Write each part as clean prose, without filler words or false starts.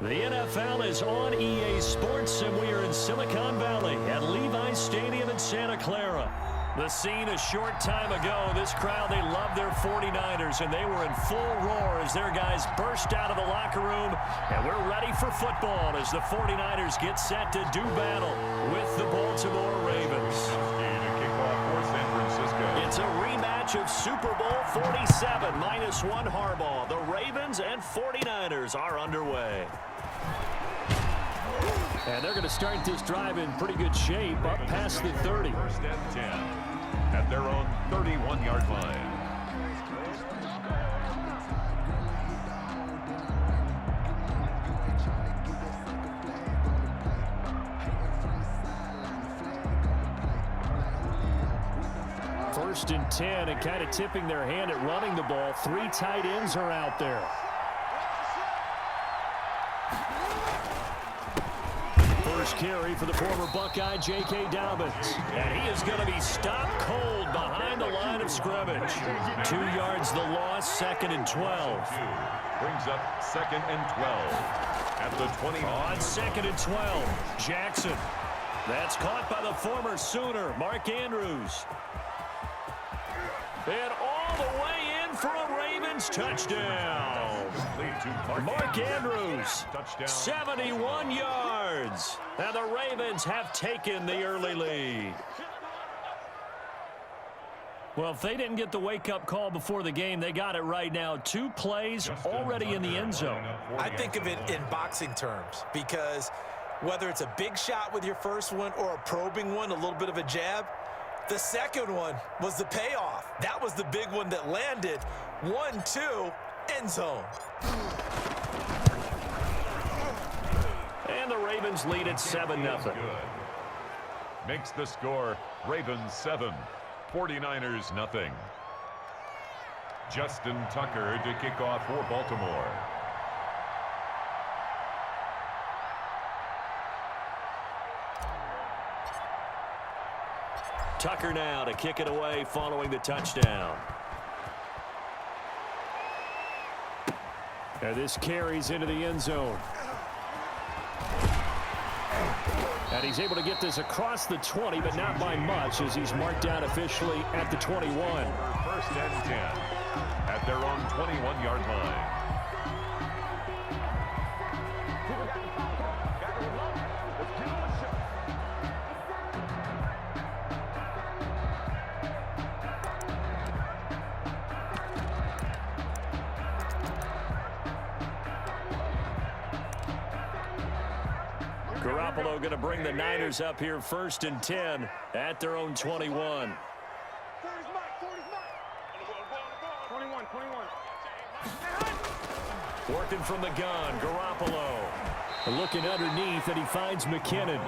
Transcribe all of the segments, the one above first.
The NFL is on EA Sports, and we are in Silicon Valley at Levi's Stadium in Santa Clara. The scene a short time ago, this crowd, they love their 49ers, and they were in full roar as their guys burst out of the locker room. And we're ready for football as the 49ers get set to do battle with the Baltimore Ravens. It's a rematch of Super Bowl 47, -1 Harbaugh. The Ravens and 49ers are underway. And they're going to start this drive in pretty good shape, up past the 30. First and 10 at their own 31-yard line. First and 10, and kind of tipping their hand at running the ball. 3 tight ends are out there. First carry for the former Buckeye, J.K. Dobbins. And he is going to be stopped cold behind the line of scrimmage. 2 yards the loss, 2nd and 12. Brings up 2nd and 12 at the 20. On 2nd and 12, Jackson. That's caught by the former Sooner, Mark Andrews. And all the way in for a Ravens touchdown. Mark Andrews, 71 yards. And the Ravens have taken the early lead. Well, if they didn't get the wake-up call before the game, they got it right now. 2 plays already in the end zone. I think of it in boxing terms because whether it's a big shot with your first one or a probing one, a little bit of a jab, the second one was the payoff. That was the big one that landed. 1-2, end zone. And the Ravens lead at 7-0. Makes the score Ravens 7, 49ers nothing. Justin Tucker to kick off for Baltimore. Tucker now to kick it away following the touchdown. And this carries into the end zone. And he's able to get this across the 20, but not by much as he's marked down officially at the 21. First and 10 at their own 21-yard line. Garoppolo going to bring the Niners up here first and 10 at their own 21. 21. Working from the gun, Garoppolo. Looking underneath, and he finds McKinnon.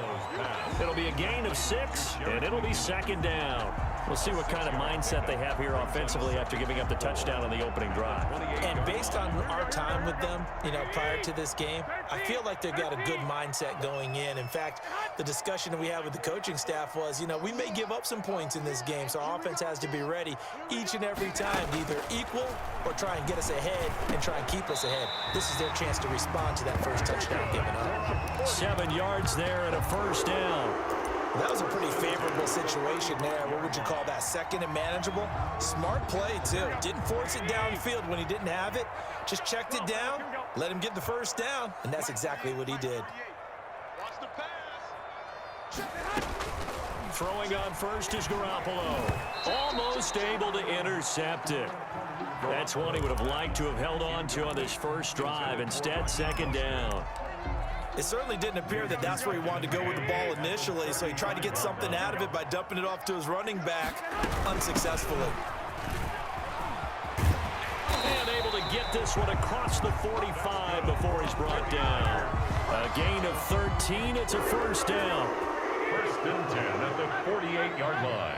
It'll be a gain of 6, and it'll be 2nd down. We'll see what kind of mindset they have here offensively after giving up the touchdown on the opening drive. And based on our time with them, prior to this game, I feel like they've got a good mindset going in. In fact, the discussion that we had with the coaching staff was, we may give up some points in this game, so our offense has to be ready each and every time to either equal or try and get us ahead and try and keep us ahead. This is their chance to respond to that first touchdown given up. 7 yards there and a first down. That was a pretty favorable situation there. What would you call that? 2nd and manageable? Smart play, too. Didn't force it downfield when he didn't have it. Just checked it down, let him get the first down, and that's exactly what he did. Throwing on first is Garoppolo. Almost able to intercept it. That's one he would have liked to have held on to on this first drive. Instead, 2nd down. It certainly didn't appear that that's where he wanted to go with the ball initially, so he tried to get something out of it by dumping it off to his running back unsuccessfully. And able to get this one across the 45 before he's brought down. A gain of 13, it's a first down. First and 10 at the 48-yard line.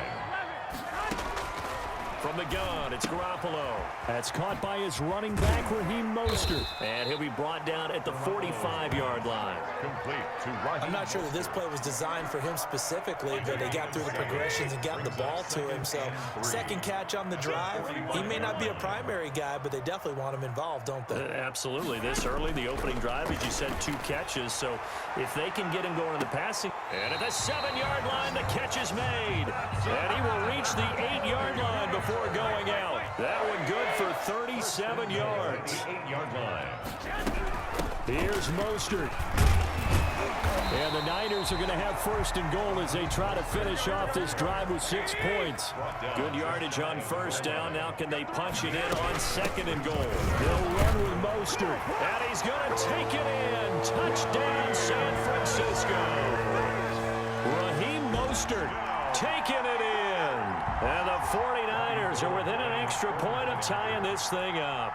From the gun, it's Garoppolo. That's caught by his running back, Raheem Mostert. And he'll be brought down at the 45-yard line. Complete to Raheem. I'm not sure that this play was designed for him specifically, but they got through the progressions and got the ball to him. So second catch on the drive. He may not be a primary guy, but they definitely want him involved, don't they? Absolutely. This early, the opening drive, as you said, 2 catches. So if they can get him going in the passing. And at the 7-yard line, the catch is made. And he will reach the 8-yard line before going out. That one good for 37 yards. 8-yard line. Here's Mostert. And the Niners are going to have first and goal as they try to finish off this drive with 6 points. Good yardage on first down. Now can they punch it in on second and goal? They'll run with Mostert. And he's going to take it in. Touchdown, San Francisco. Raheem Mostert taking it in. And the 49ers are within an extra point of tying this thing up.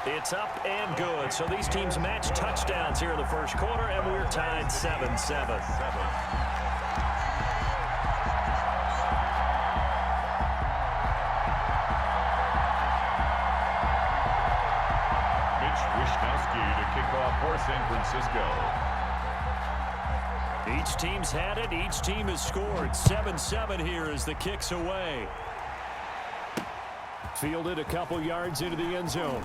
It's up and good. So these teams match touchdowns here in the first quarter, and we're tied 7-7. Mitch Wishnowsky to kick off for San Francisco. Each team's had it. Each team has scored. 7-7 here as the kick's away. Fielded a couple yards into the end zone.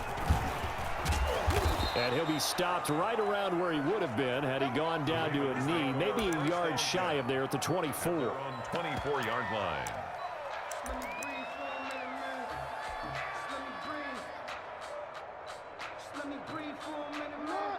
And he'll be stopped right around where he would have been had he gone down to a knee, maybe a yard shy of there at the 24. On 24-yard line.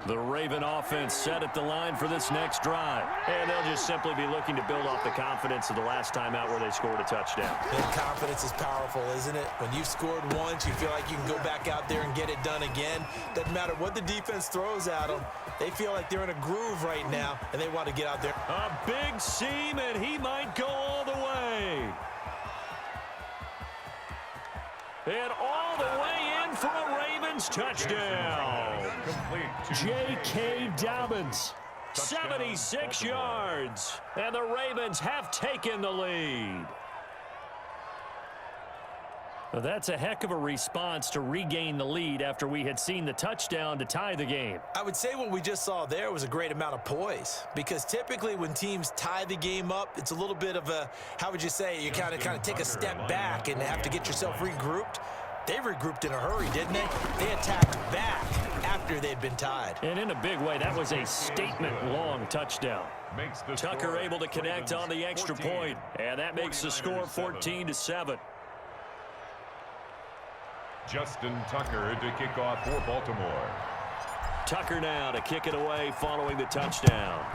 The Raven offense set at the line for this next drive. And they'll just simply be looking to build off the confidence of the last time out where they scored a touchdown. And confidence is powerful, isn't it? When you've scored once, you feel like you can go back out there and get it done again. Doesn't matter what the defense throws at them. They feel like they're in a groove right now, and they want to get out there. A big seam, and he might go all the way. And all the way in for a Ravens touchdown. J.K. Dobbins, 76 yards. And the Ravens have taken the lead. Well, that's a heck of a response to regain the lead after we had seen the touchdown to tie the game. I would say what we just saw there was a great amount of poise, because typically when teams tie the game up, it's a little bit of a, how would you say, you kind of take a step back and have to get yourself regrouped. They regrouped in a hurry, didn't they? They attacked back after they'd been tied. And in a big way, that was a statement-long touchdown. Tucker able to connect on the extra point, and that makes the score 14-7. Justin Tucker to kick off for Baltimore. Tucker now to kick it away following the touchdown.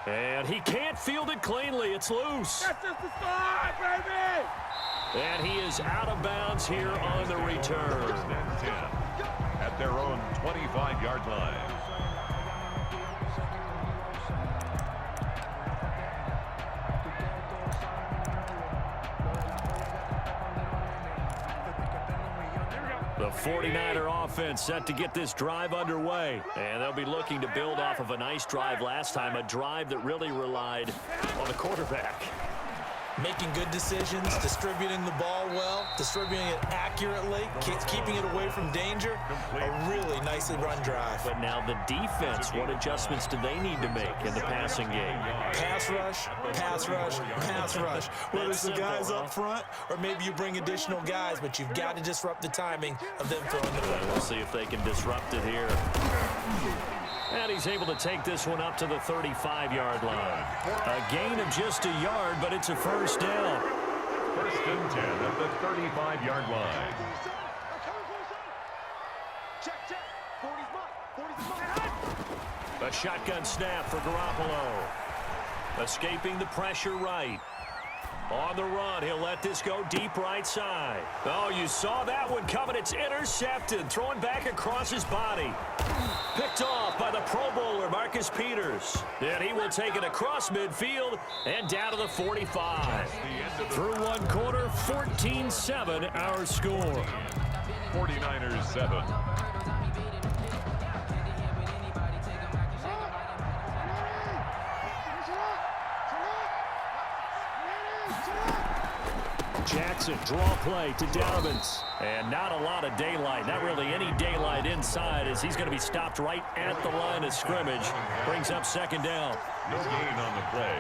And he can't field it cleanly. It's loose. That's just the start, baby! And he is out of bounds here on the return. First and 10 at their own 25-yard line. The 49er offense set to get this drive underway. And they'll be looking to build off of a nice drive last time, a drive that really relied on the quarterback. Making good decisions, distributing the ball well, distributing it accurately, keeping it away from danger. A really nicely run drive. But now the defense, what adjustments do they need to make in the passing game? Pass rush, pass rush, pass rush. Whether it's the guys up front or maybe you bring additional guys, but you've got to disrupt the timing of them throwing the ball. We'll see if they can disrupt it here. And he's able to take this one up to the 35-yard line. A gain of just a yard, but it's a first down. First and 10 at the 35-yard line. A shotgun snap for Garoppolo. Escaping the pressure right. On the run, he'll let this go deep right side. Oh, you saw that one coming. It's intercepted. Throwing back across his body. Picked off by the Pro Bowler, Marcus Peters. Then he will take it across midfield and down to the 45. Through one quarter, 14-7 our score. 49ers 7. 49 Jackson, draw play to Dobbins. And not a lot of daylight, not really any daylight inside, as he's going to be stopped right at the line of scrimmage. Brings up second down. No gain on the play.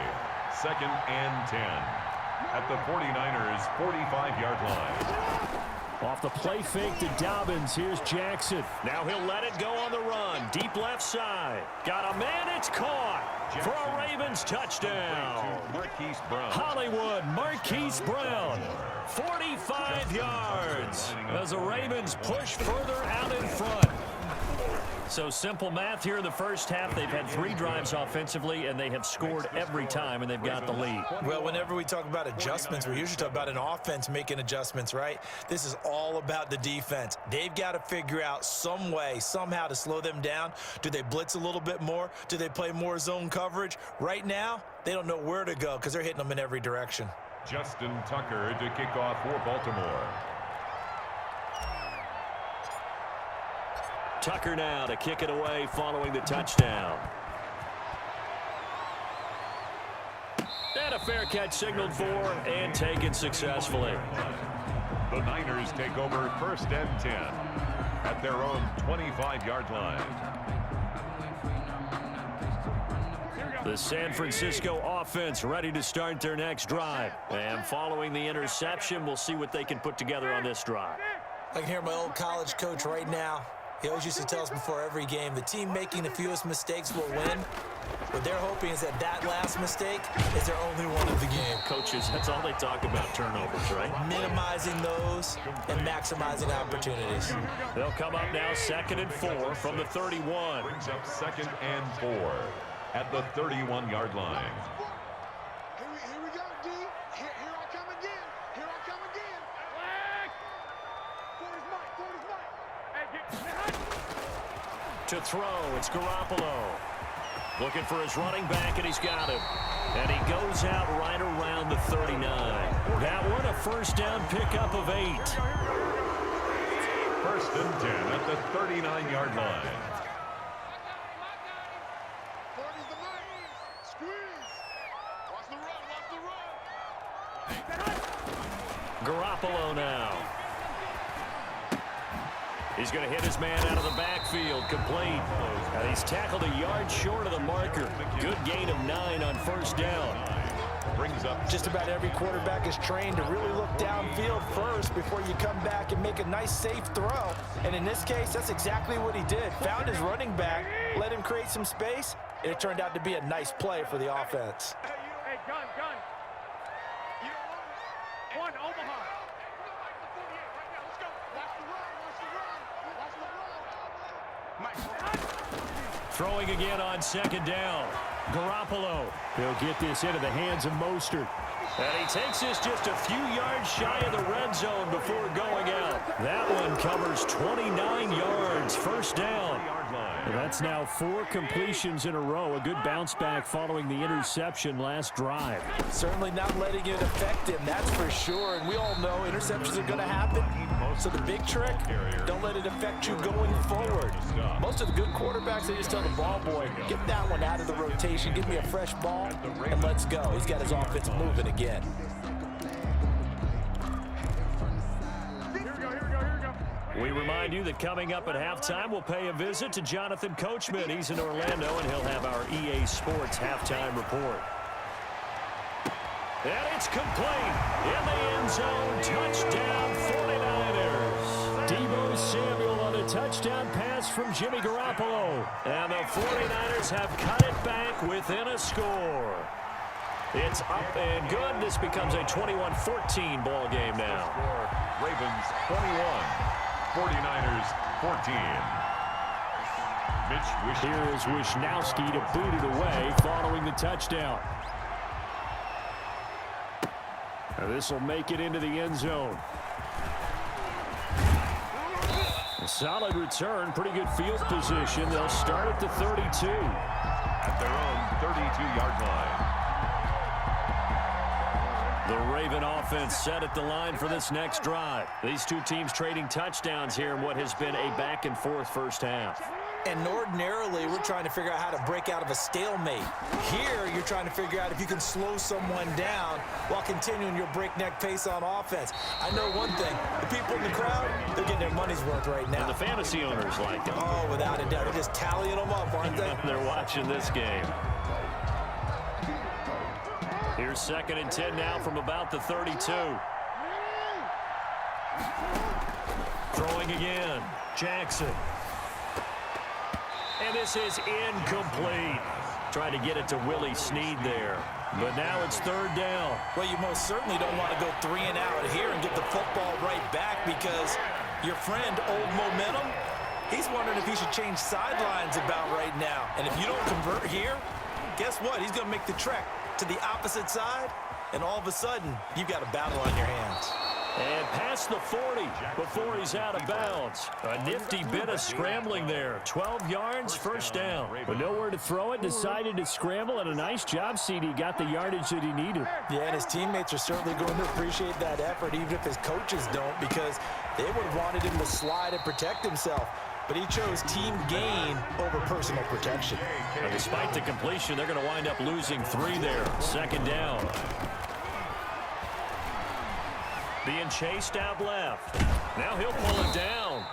2nd and 10 at the 49ers' 45-yard line. Off the play fake to Dobbins. Here's Jackson. Now he'll let it go on the run. Deep left side. Got a man. It's caught for a Ravens touchdown. Hollywood Marquise Brown. 45 yards as the Ravens push further out in front. So simple math here in the first half. They've had 3 drives offensively, and they have scored every time, and they've got the lead. Well, whenever we talk about adjustments, we usually talk about an offense making adjustments, right? This is all about the defense. They've got to figure out some way, somehow to slow them down. Do they blitz a little bit more? Do they play more zone coverage? Right now, they don't know where to go because they're hitting them in every direction. Justin Tucker to kick off for Baltimore. Tucker now to kick it away following the touchdown. And a fair catch signaled for and taken successfully. The Niners take over 1st and 10 at their own 25-yard line. The San Francisco offense ready to start their next drive. And following the interception, we'll see what they can put together on this drive. I can hear my old college coach right now. He always used to tell us before every game, the team making the fewest mistakes will win. What they're hoping is that last mistake is their only one of the game. Coaches, that's all they talk about, turnovers, right? Minimizing those and maximizing opportunities. They'll come up now 2nd and 4 from the 31. Brings up 2nd and 4 at the 31-yard line. Here we go, D. Here I come again. Here I come again. Ford is Mike. Ford is Mike. To throw, it's Garoppolo. Looking for his running back, and he's got him. And he goes out right around the 39. That one a first down pickup of 8. 1st and 10 at the 39-yard line. Ford is the Mike. Squeeze. Watch the run. Watch the run. Garoppolo now. He's going to hit his man out of the backfield, complete. And he's tackled a yard short of the marker. Good gain of 9 on first down. Brings up Just about every quarterback is trained to really look downfield first before you come back and make a nice, safe throw. And in this case, that's exactly what he did. Found his running back, let him create some space, and it turned out to be a nice play for the offense. Hey, gun. You don't want it. One, Omaha. Let's go. Watch the run. Throwing again on 2nd down. Garoppolo. He'll get this into the hands of Mostert. And he takes this just a few yards shy of the red zone before going out. That one covers 29 yards. First down. And that's now 4 completions in a row. A good bounce back following the interception last drive. Certainly not letting it affect him, that's for sure. And we all know interceptions are going to happen. So the big trick, don't let it affect you going forward. Most of the good quarterbacks, they just tell the ball boy, get that one out of the rotation, give me a fresh ball, and let's go. He's got his offense moving again. We remind you that coming up at halftime, we'll pay a visit to Jonathan Coachman. He's in Orlando, and he'll have our EA Sports halftime report. And it's complete. In the end zone, touchdown 49ers. Deebo Samuel on a touchdown pass from Jimmy Garoppolo. And the 49ers have cut it back within a score. It's up and good. This becomes a 21-14 ball game now. Ravens 21, 49ers 14. Here is Wishnowski to boot it away following the touchdown. Now this will make it into the end zone. A solid return, pretty good field position. They'll start at the 32. At their own 32-yard line. The Raven offense set at the line for this next drive. These two teams trading touchdowns here in what has been a back-and-forth first half. And ordinarily, we're trying to figure out how to break out of a stalemate. Here, you're trying to figure out if you can slow someone down while continuing your breakneck pace on offense. I know one thing. The people in the crowd, they're getting their money's worth right now. And the fantasy owners like them. Oh, without a doubt. They're just tallying them up, aren't they? They're watching this game. Here's 2nd and 10 now from about the 32. Throwing again. Jackson. And this is incomplete. Trying to get it to Willie Snead there. But now it's 3rd down. Well, you most certainly don't want to go 3 and out here and get the football right back because your friend, Old Momentum, he's wondering if he should change sidelines about right now. And if you don't convert here, guess what? He's going to make the trek to the opposite side, and all of a sudden, you've got a battle on your hands. And past the 40 before he's out of bounds. A nifty bit of scrambling there. 12 yards, 1st down. But nowhere to throw it, decided to scramble, and a nice job, CD. Got the yardage that he needed. Yeah, and his teammates are certainly going to appreciate that effort, even if his coaches don't, because they would have wanted him to slide and protect himself. But he chose team gain over personal protection. And despite the completion, they're going to wind up losing 3 there. 2nd down. Being chased out left. Now he'll pull it down.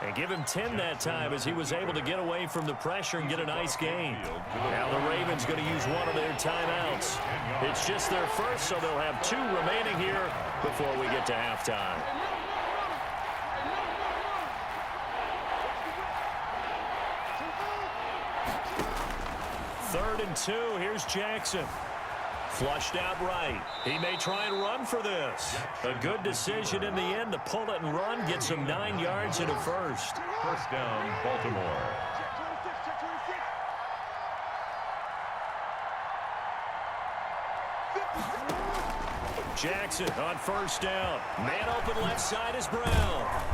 And give him 10 that time as he was able to get away from the pressure and get a nice gain. Now the Ravens going to use one of their timeouts. It's just their first, so they'll have 2 remaining here before we get to halftime. Third and 2. Here's Jackson. Flushed out right. He may try and run for this. A good decision in the end to pull it and run. Gets him 9 yards and a first. 1st down, Baltimore. Jackson on 1st down. Man open left side is Brown.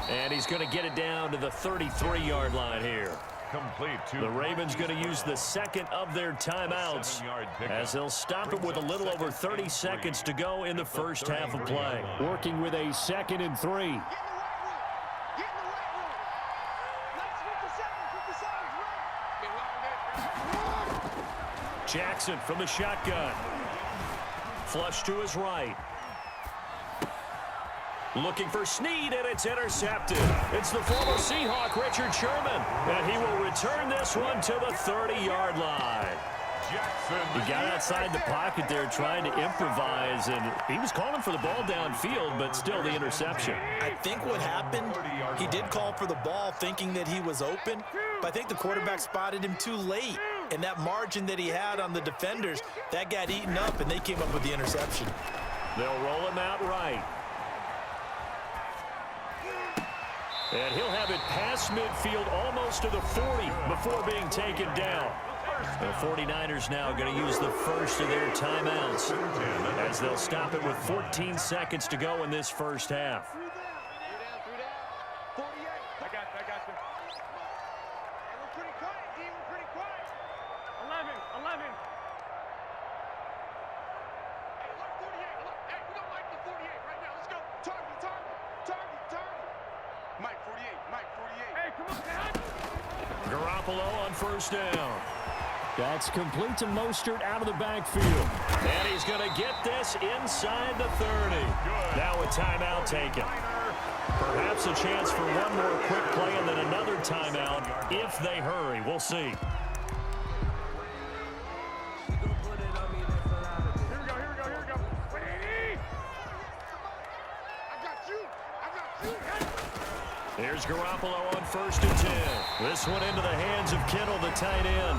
And he's going to get it down to the 33-yard line here. Complete to The Ravens going to use the 2nd of their timeouts as they'll stop it with a little over 30 seconds to go in the first half of play. Working with a 2nd and 3. Jackson from the shotgun. Flush to his right. Looking for Snead, and it's intercepted. It's the former Seahawk, Richard Sherman, and he will return this one to the 30-yard line. He got outside the pocket there trying to improvise, and he was calling for the ball downfield, but still the interception. I think what happened, he did call for the ball thinking that he was open, but I think the quarterback spotted him too late, and that margin that he had on the defenders, that got eaten up, and they came up with the interception. They'll roll him out right. And he'll have it past midfield almost to the 40 before being taken down. The 49ers now going to use the first of their timeouts as they'll stop it with 14 seconds to go in this first half. Garoppolo on 1st down. That's complete to Mostert out of the backfield. And he's going to get this inside the 30. Now a timeout taken. Perhaps a chance for one more quick play and then another timeout if they hurry. We'll see. Here's Garoppolo on 1st and 10. This one into the hands of Kittle, the tight end.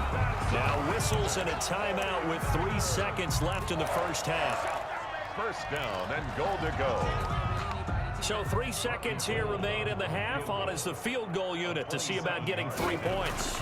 Now whistles and a timeout with 3 seconds left in the first half. 1st down and goal to go. So 3 seconds here remain in the half. On is the field goal unit to see about getting 3 points.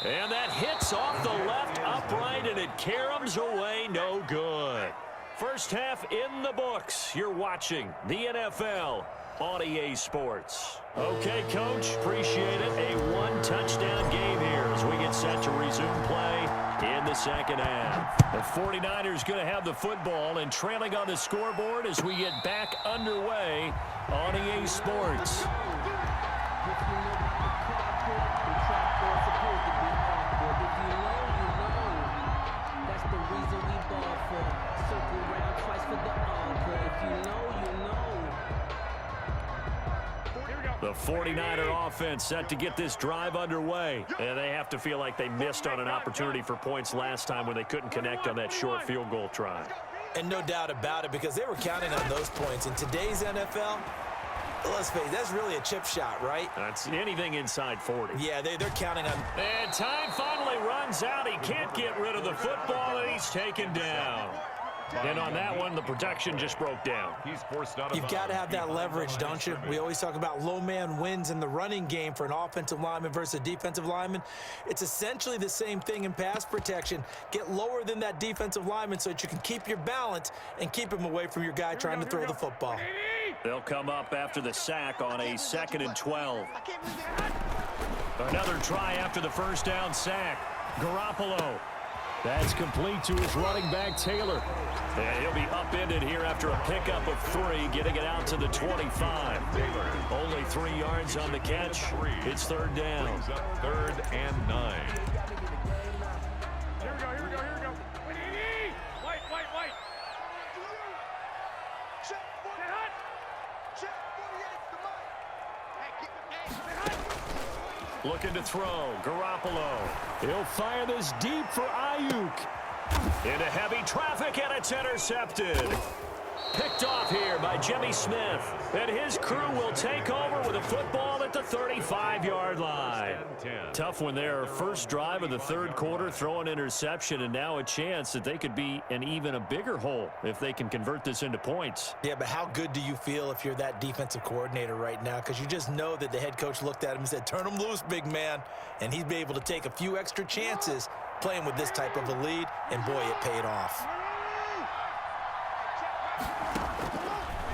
And that hits off the left upright, and it caroms away no good. First half in the books. You're watching the NFL on EA Sports. Okay, Coach, appreciate it. A 1-touchdown game here as we get set to resume play in the second half. The 49ers going to have the football and trailing on the scoreboard as we get back underway on EA Sports. If you know about the carport, the trapdoor's supposed to be awkward. If you know, you know. That's the reason we ball for. Circle round twice for the encore. If you know, you know. The 49er offense set to get this drive underway. And they have to feel like they missed on an opportunity for points last time when they couldn't connect on that short field goal try. And no doubt about it, because they were counting on those points. In today's NFL, let's face it, that's really a chip shot, right? That's anything inside 40. Yeah, they're counting on. And time finally runs out. He can't get rid of the football, and he's taken down. And on that one, the protection just broke down. He's forced out of You've got to have that leverage, don't you? We always talk about low man wins in the running game for an offensive lineman versus a defensive lineman. It's essentially the same thing in pass protection. Get lower than that defensive lineman so that you can keep your balance and keep him away from your guy trying to throw the football. They'll come up after the sack on a 2nd and 12. Another try after the first down sack. Garoppolo. That's complete to his running back, Taylor. And he'll be upended here after a pickup of 3, getting it out to the 25. Only 3 yards on the catch. It's 3rd down. Brings up 3rd and 9. Here we go, here we go, here we go. White. Stay hot. Looking to throw. Garoppolo. He'll fire this deep for Ayuk. Into heavy traffic, and it's intercepted. Picked off here by Jimmy Smith. And his crew will take over with a football at the 35-yard line. Tough one there. First drive of the 3rd quarter, throw an interception, and now a chance that they could be in even a bigger hole if they can convert this into points. Yeah, but how good do you feel if you're that defensive coordinator right now? Because you just know that the head coach looked at him and said, turn him loose, big man. And he'd be able to take a few extra chances playing with this type of a lead, and boy, it paid off.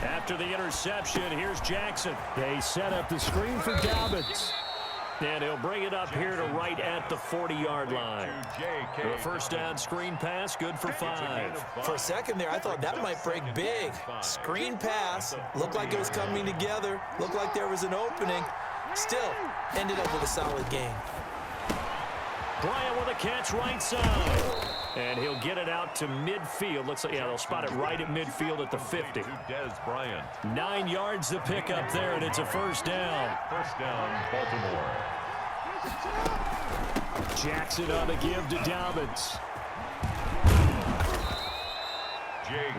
After the interception, here's Jackson. They set up the screen for Dobbins. And he'll bring it up here to right at the 40-yard line. The first down screen pass, good for 5. For a second there, I thought that might break big. Screen pass, looked like it was coming together, looked like there was an opening. Still, ended up with a solid game. Bryant with a catch right side. And he'll get it out to midfield. Looks like, yeah, they'll spot it right at midfield at the 50. Dez Bryant. 9 yards to pick up there, and it's a first down. First down, Baltimore. Jackson on the give to Dobbins.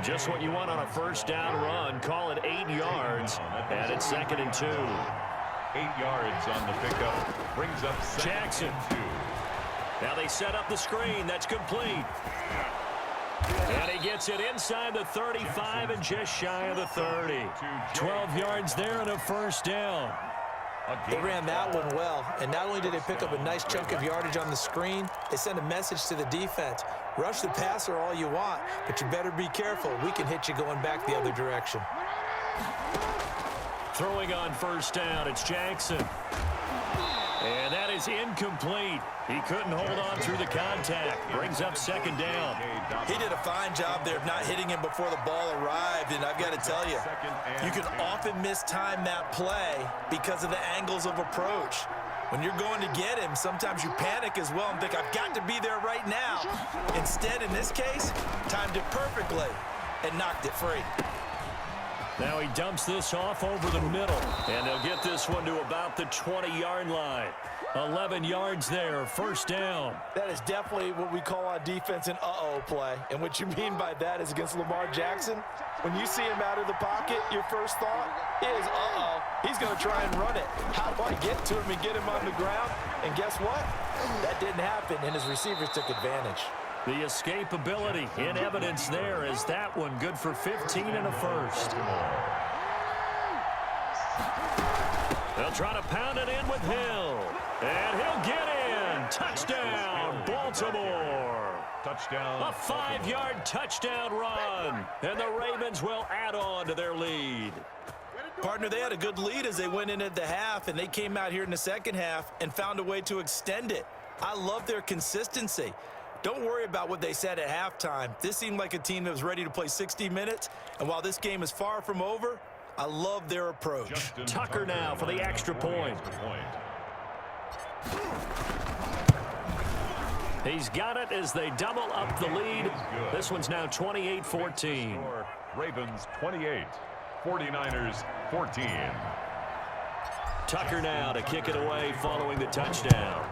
Just what you want on a first down run. Call it 8 yards, and it's 2nd and 2. 8 yards on the pickup. Brings up Jackson. 2. Now they set up the screen. That's complete. And he gets it inside the 35 and just shy of the 30. 12 yards there and a first down. They ran that one well, and not only did they pick up a nice chunk of yardage on the screen, they sent a message to the defense. Rush the passer all you want, but you better be careful. We can hit you going back the other direction. Throwing on first down, it's Jackson. And that is incomplete. He couldn't hold on through the contact. Brings up 2nd down. He did a fine job there of not hitting him before the ball arrived, and I've got to tell you, you can often mistime that play because of the angles of approach. When you're going to get him, sometimes you panic as well and think, I've got to be there right now. Instead, in this case, timed it perfectly and knocked it free. Now he dumps this off over the middle, and they'll get this one to about the 20-yard line. 11 yards there, first down. That is definitely what we call on defense an uh-oh play. And what you mean by that is against Lamar Jackson, when you see him out of the pocket, your first thought is, uh-oh, he's going to try and run it. How do I get to him and get him on the ground? And guess what? That didn't happen, and his receivers took advantage. The escapability in evidence there is that one good for 15 and a first. They'll try to pound it in with Hill. And he'll get in. Touchdown, Baltimore. Touchdown. A 5-yard touchdown run. And the Ravens will add on to their lead. Partner, they had a good lead as they went in at the half, and they came out here in the second half and found a way to extend it. I love their consistency. Don't worry about what they said at halftime. This seemed like a team that was ready to play 60 minutes, and while this game is far from over, I love their approach. Tucker now for the extra point. He's got it as they double up the lead. This one's now 28-14. Ravens 28, 49ers 14. Tucker now to kick it away following the touchdown.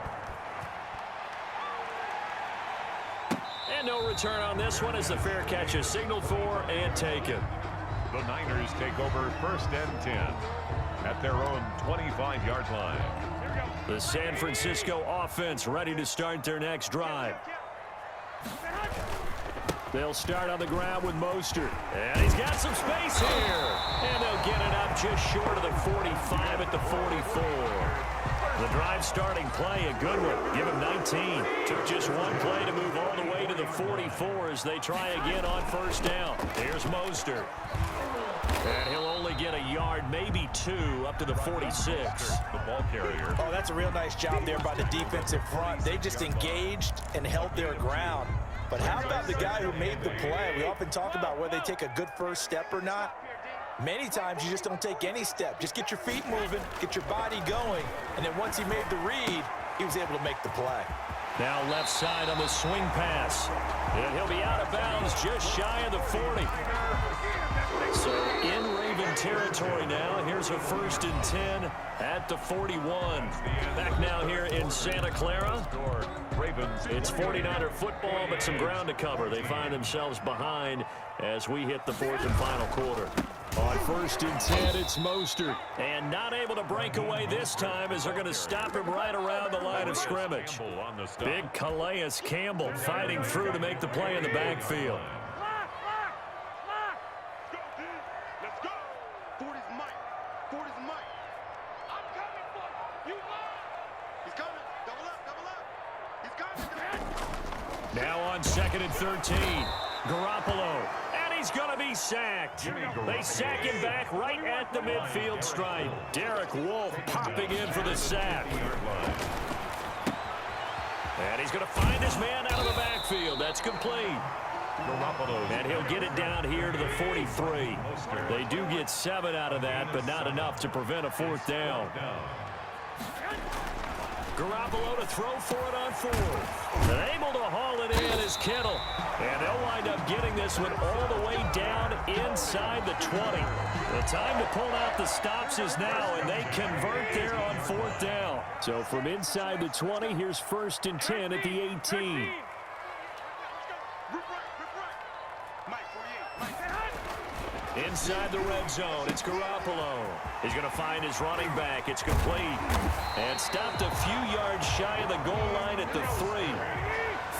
And no return on this one as the fair catch is signaled for and taken. The Niners take over 1st and 10 at their own 25-yard line. The San Francisco offense ready to start their next drive. They'll start on the ground with Mostert. And he's got some space here. And they'll get it up just short of the 45 at the 44. The drive starting play, a good one. Give him 19. Took just one play to move all the way to the 44 as they try again on 1st down. Here's Mostert. And he'll only get a yard, maybe 2, up to the 46. The ball carrier. Oh, that's a real nice job there by the defensive front. They just engaged and held their ground. But how about the guy who made the play? We often talk about whether they take a good first step or not. Many times you just don't take any step. Just get your feet moving, get your body going, and then once he made the read, he was able to make the play. Now left side on the swing pass. And he'll be out of bounds just shy of the 40. So in Raven territory now. Here's a 1st and 10 at the 41. Back now here in Santa Clara. It's 49er football, but some ground to cover. They find themselves behind as we hit the 4th and final quarter. On 1st and 10, it's Mostert. And not able to break away this time as they're going to stop him right around the line of scrimmage. Big Calais Campbell fighting through to make the play in the backfield. Now on 2nd and 13, Garoppolo, and he's going to be sacked. They sack him back right at the midfield stripe. Derek Wolfe popping in for the sack. And he's going to find his man out of the backfield. That's complete. And he'll get it down here to the 43. They do get 7 out of that, but not enough to prevent a 4th down. Garoppolo to throw for it on 4th. And able to haul it in is Kittle. And they'll wind up getting this one all the way down inside the 20. The time to pull out the stops is now, and they convert there on 4th down. So from inside the 20, here's 1st and 10 at the 18. Inside the red zone, it's Garoppolo. He's going to find his running back. It's complete. And stopped a few yards shy of the goal line at the 3.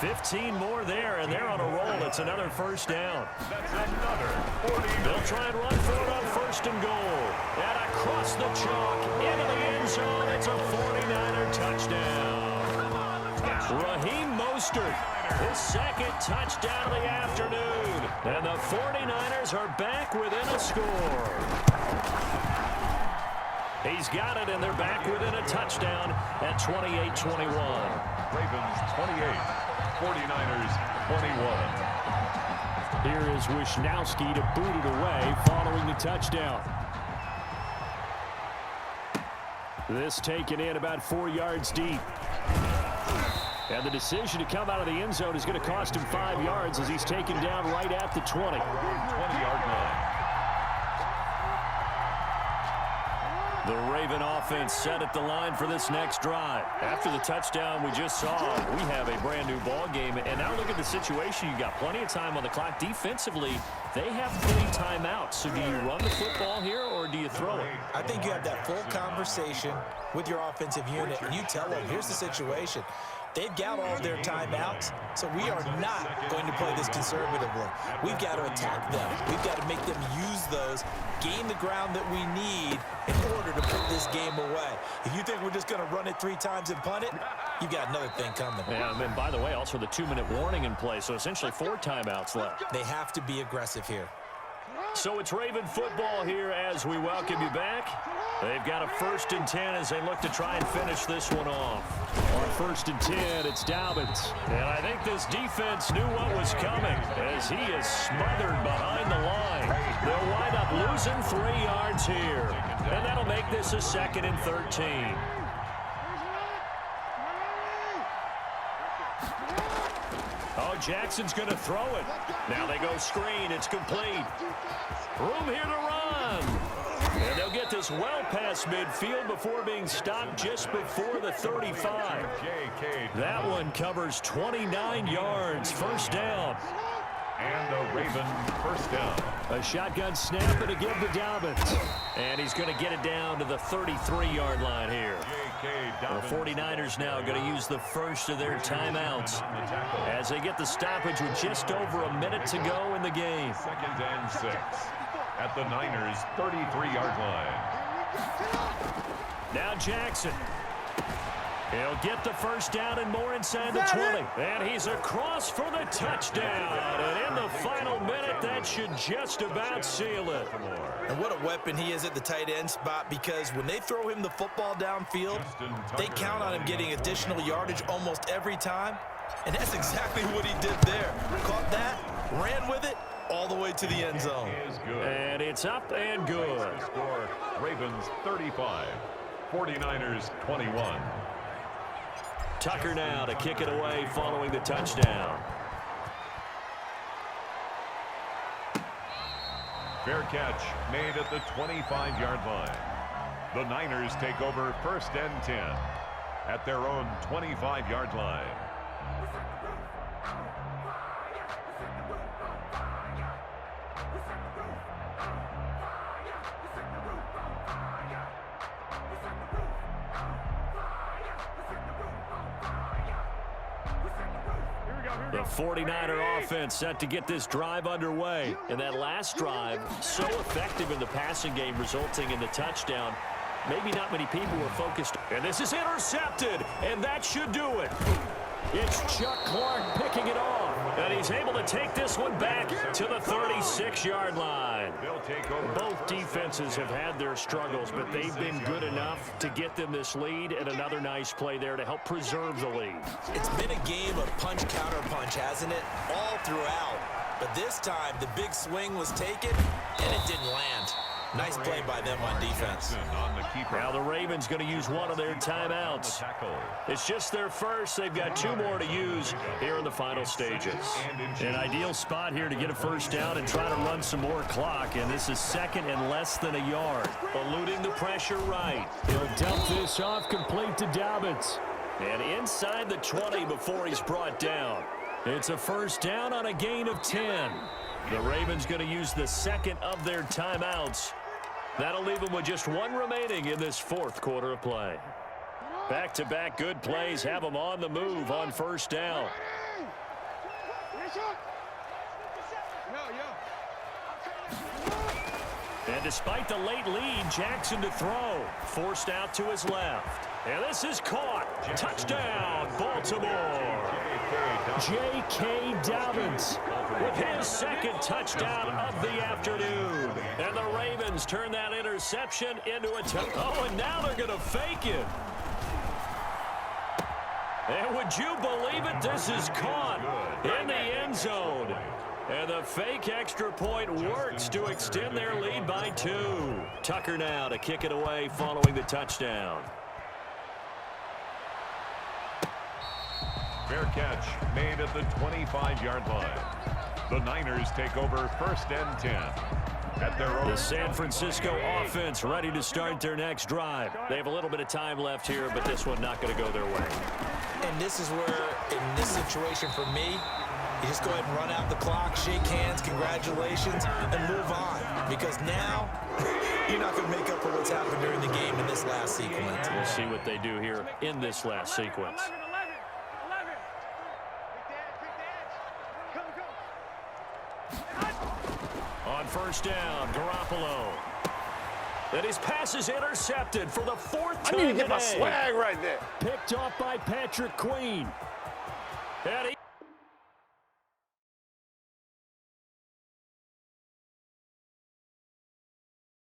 15 more there, and they're on a roll. It's another 1st down. That's another 40. They'll try and run for it on 1st and goal. And across the chalk, into the end zone. It's a 49er touchdown. Raheem Mostert, his 2nd touchdown of the afternoon. And the 49ers are back within a score. He's got it, and they're back within a touchdown at 28-21. Ravens 28, 49ers 21. Here is Wisnowski to boot it away following the touchdown. This taken in about 4 yards deep. And the decision to come out of the end zone is going to cost him 5 yards as he's taken down right at the 20. 20-yard line. The Raven offense set at the line for this next drive. After the touchdown we just saw, we have a brand new ball game. And now look at the situation. You got plenty of time on the clock. Defensively, they have 3 timeouts. So do you run the football here or do you throw it? I think you have that full conversation with your offensive unit, and you tell them, here's the situation. They've got all of their timeouts, so we are not going to play this conservatively. We've got to attack them. We've got to make them use those, gain the ground that we need in order to put this game away. If you think we're just going to run it 3 times and punt it, you got another thing coming. Yeah, and by the way, also the 2-minute warning in play, so essentially 4 timeouts left. They have to be aggressive here. So it's Raven football here as we welcome you back. They've got a 1st and 10 as they look to try and finish this one off. On 1st and 10, it's Dobbins. And I think this defense knew what was coming as he is smothered behind the line. They'll wind up losing 3 yards here. And that'll make this a 2nd and 13. Oh, Jackson's going to throw it. Now they go screen. It's complete. Room here to run. And they'll get this well past midfield before being stopped just before the 35. That one covers 29 yards. First down. And the Ravens first down. A shotgun snap and a give to Dobbins. And he's going to get it down to the 33-yard line here. The 49ers now going to use the first of their timeouts as they get the stoppage with just over a minute to go in the game. 2nd and 6 at the Niners' 33-yard line. Now Jackson. He'll get the first down and more inside the 20. And he's across for the touchdown. And in the final minute, that should just about seal it. And what a weapon he is at the tight end spot, because when they throw him the football downfield, they count on him getting additional yardage almost every time. And that's exactly what he did there. Caught that, ran with it, all the way to the end zone. And it's up and good. Score, Ravens 35, 49ers 21. Tucker now to kick it away following the touchdown. Fair catch made at the 25-yard line. The Niners take over 1st and 10 at their own 25-yard line. The 49er offense set to get this drive underway. And that last drive, so effective in the passing game, resulting in the touchdown. Maybe not many people were focused. And this is intercepted, and that should do it. It's Chuck Clark picking it off. And he's able to take this one back to the 36-yard line. Both defenses have had their struggles, but they've been good enough to get them this lead, and another nice play there to help preserve the lead. It's been a game of punch-counter-punch, hasn't it? All throughout. But this time, the big swing was taken, and it didn't land. Nice play by them on defense. Now the Ravens going to use one of their timeouts. It's just their first. They've got 2 more to use here in the final stages. An ideal spot here to get a first down and try to run some more clock. And this is 2nd and less than a yard. Eluding the pressure right. He'll dump this off complete to Dobbins. And inside the 20 before he's brought down. It's a first down on a gain of 10. The Ravens going to use the 2nd of their timeouts. That'll leave them with just 1 remaining in this 4th quarter of play. Back-to-back good plays have them on the move on first down. And despite the late lead, Jackson to throw. Forced out to his left. And this is caught. Touchdown, Baltimore. J.K. Dobbins with his 2nd touchdown of the afternoon. And the Ravens turn that interception into a touchdown. Oh, and now they're going to fake it. And would you believe it? This is caught in the end zone. And the fake extra point works to extend their lead by 2. Tucker now to kick it away following the touchdown. Fair catch made at the 25-yard line. The Niners take over 1st and 10 at their own. The San Francisco offense ready to start their next drive. They have a little bit of time left here, but this one not going to go their way. And this is where, in this situation for me, you just go ahead and run out the clock, shake hands, congratulations, and move on. Because now, you're not going to make up for what's happened during the game in this last sequence. We'll see what they do here in this last sequence. On first down, Garoppolo. And his pass is intercepted for the 4th time I need to get my today. swag right there. Picked off by Patrick Queen. And he